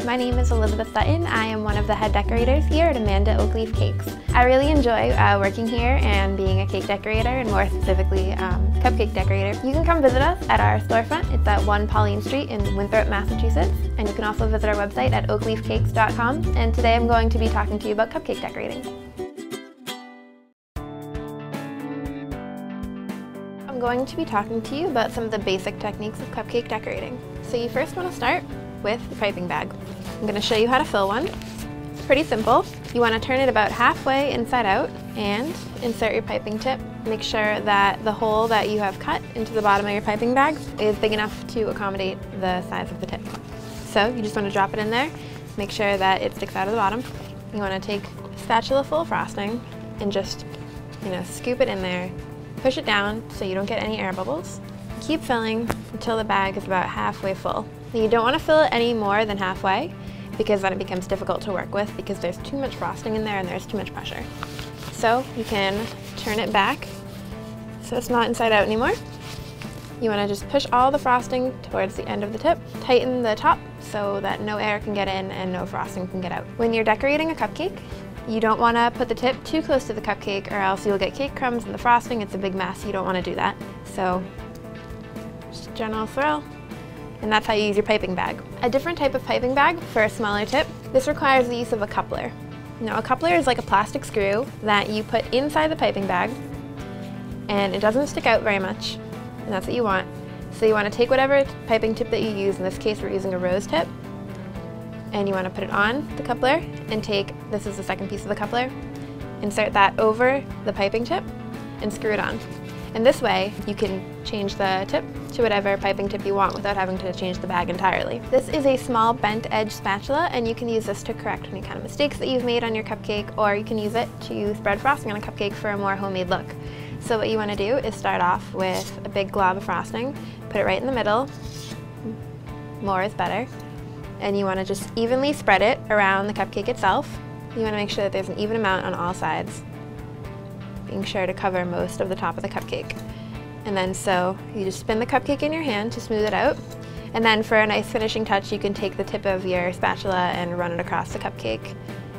My name is Elizabeth Sutton. I am one of the head decorators here at Amanda Oak Leaf Cakes. I really enjoy working here and being a cake decorator, and more specifically cupcake decorator. You can come visit us at our storefront. It's at 1 Pauline Street in Winthrop, Massachusetts. And you can also visit our website at oakleafcakes.com. And today I'm going to be talking to you about cupcake decorating. I'm going to be talking to you about some of the basic techniques of cupcake decorating. So you first want to start with the piping bag. I'm going to show you how to fill one. It's pretty simple. You want to turn it about halfway inside out and insert your piping tip. Make sure that the hole that you have cut into the bottom of your piping bag is big enough to accommodate the size of the tip. So you just want to drop it in there, make sure that it sticks out of the bottom. You want to take a spatula full of frosting and just, scoop it in there. Push it down so you don't get any air bubbles. Keep filling until the bag is about halfway full. Now, you don't want to fill it any more than halfway because then it becomes difficult to work with because there's too much frosting in there and there's too much pressure. So you can turn it back so it's not inside out anymore. You want to just push all the frosting towards the end of the tip. Tighten the top so that no air can get in and no frosting can get out. When you're decorating a cupcake, you don't want to put the tip too close to the cupcake or else you'll get cake crumbs in the frosting. It's a big mess. You don't want to do that. So just general swirl, and that's how you use your piping bag. A different type of piping bag for a smaller tip, this requires the use of a coupler. Now, a coupler is like a plastic screw that you put inside the piping bag, and it doesn't stick out very much, and that's what you want. So you want to take whatever piping tip that you use, in this case we're using a rose tip, and you want to put it on the coupler and take, this is the second piece of the coupler, insert that over the piping tip and screw it on. And this way you can change the tip to whatever piping tip you want without having to change the bag entirely. This is a small bent edge spatula, and you can use this to correct any kind of mistakes that you've made on your cupcake, or you can use it to spread frosting on a cupcake for a more homemade look. So what you want to do is start off with a big glob of frosting, put it right in the middle, more is better, and you want to just evenly spread it around the cupcake itself. You want to make sure that there's an even amount on all sides, being sure to cover most of the top of the cupcake. And then so you just spin the cupcake in your hand to smooth it out, and then for a nice finishing touch you can take the tip of your spatula and run it across the cupcake,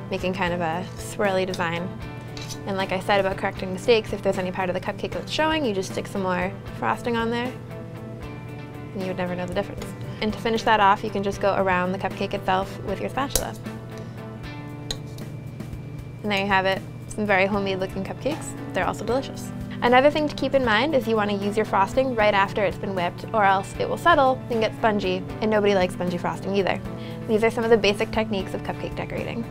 making kind of a swirly design. And like I said about correcting mistakes, if there's any part of the cupcake that's showing, you just stick some more frosting on there and you would never know the difference. And to finish that off, you can just go around the cupcake itself with your spatula. And there you have it, some very homemade looking cupcakes. They're also delicious. Another thing to keep in mind is you want to use your frosting right after it's been whipped, or else it will settle and get spongy, and nobody likes spongy frosting either. These are some of the basic techniques of cupcake decorating.